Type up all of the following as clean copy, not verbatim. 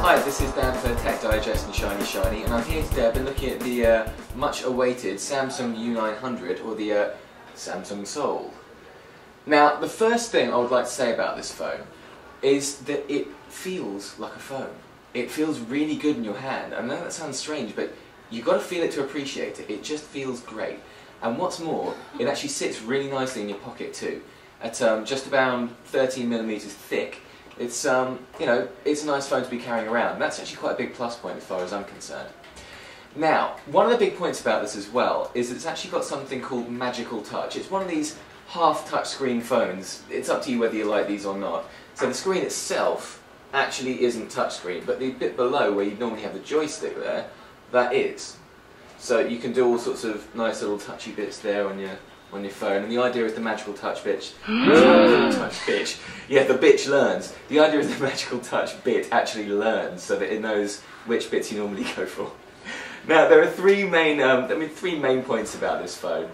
Hi, this is Dan for Tech Digest and Shiny, and I'm here today. I've been looking at the much awaited Samsung U900, or the Samsung Soul. Now, the first thing I would like to say about this phone is that it feels like a phone. It feels really good in your hand. I know that sounds strange, but you've got to feel it to appreciate it. It just feels great. And what's more, it actually sits really nicely in your pocket too, at just about 13mm thick. It's you know, it's a nice phone to be carrying around. That's actually quite a big plus point as far as I'm concerned. Now, one of the big points about this as well is it's actually got something called Magical Touch. It's one of these half touchscreen phones. It's up to you whether you like these or not. So the screen itself actually isn't touchscreen, but the bit below where you normally have the joystick there, that is. So you can do all sorts of nice little touchy bits there on your phone, and the idea is the magical touch bitch. Yeah, the bitch learns. The idea is the magical touch bit actually learns, so that it knows which bits you normally go for. Now there are three main points about this phone.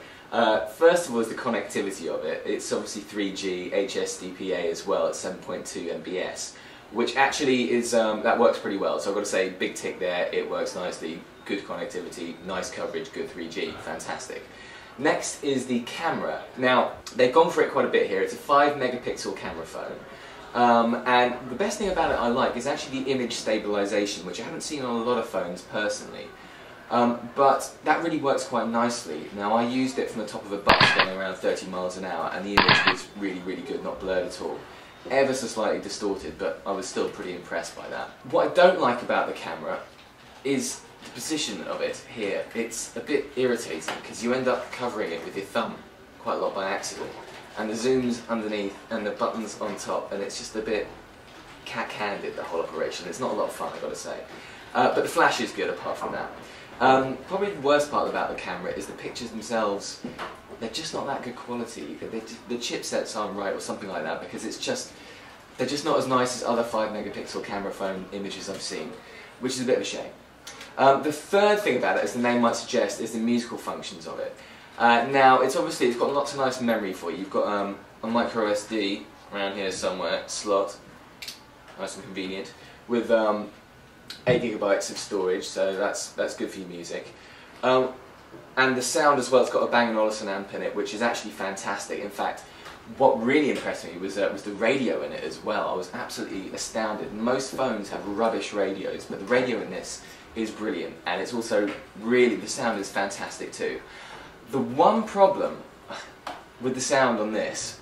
First of all is the connectivity of it. It's obviously 3G, HSDPA as well at 7.2 Mbps, which actually is that works pretty well. So I've got to say, big tick there. It works nicely. Good connectivity, nice coverage, good 3G, fantastic. Next is the camera. Now, they've gone for it quite a bit here. It's a 5-megapixel camera phone. And the best thing about it I like is actually the image stabilization, which I haven't seen on a lot of phones personally. But that really works quite nicely. Now, I used it from the top of a bus going around 30 miles an hour, and the image was really, really good, not blurred at all. Ever so slightly distorted, but I was still pretty impressed by that. What I don't like about the camera is the position of it here. It's a bit irritating because you end up covering it with your thumb quite a lot by accident, and the zoom's underneath and the buttons on top, and it's just a bit cack-handed, the whole operation. It's not a lot of fun, I've got to say. But the flash is good apart from that. Probably the worst part about the camera is the pictures themselves. They're just not that good quality. The chipsets aren't right or something like that, because they're just not as nice as other 5-megapixel camera phone images I've seen, which is a bit of a shame. The third thing about it, as the name might suggest, is the musical functions of it. Now, it's got lots of nice memory for you. You've got a micro SD around here somewhere, slot, nice and convenient, with 8 GB of storage, so that's good for your music. And the sound as well, it's got a Bang & Olufsen amp in it, which is actually fantastic. In fact, what really impressed me was the radio in it as well. I was absolutely astounded. Most phones have rubbish radios, but the radio in this is brilliant, and it's also really, the sound is fantastic too. The one problem with the sound on this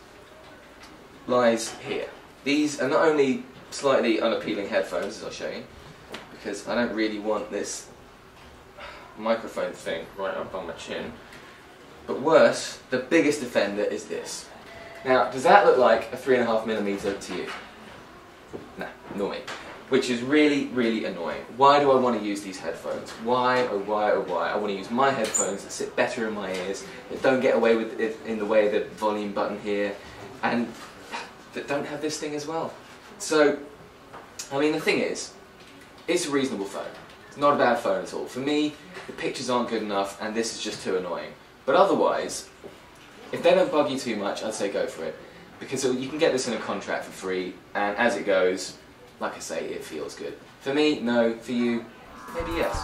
lies here. These are not only slightly unappealing headphones, as I'll show you, because I don't really want this microphone thing right up on my chin, but worse, the biggest offender is this. Now, does that look like a 3.5mm to you? No, nor me. Which is really, really annoying. Why do I want to use these headphones? Why, oh why, oh why? I want to use my headphones that sit better in my ears, that don't get away with it in the way of the volume button here, and that don't have this thing as well. So, I mean, the thing is, it's a reasonable phone. It's not a bad phone at all. For me, the pictures aren't good enough, and this is just too annoying. But otherwise, if they don't bug you too much, I'd say go for it. Because you can get this in a contract for free, and as it goes, like I say, it feels good. For me, no. For you, maybe yes.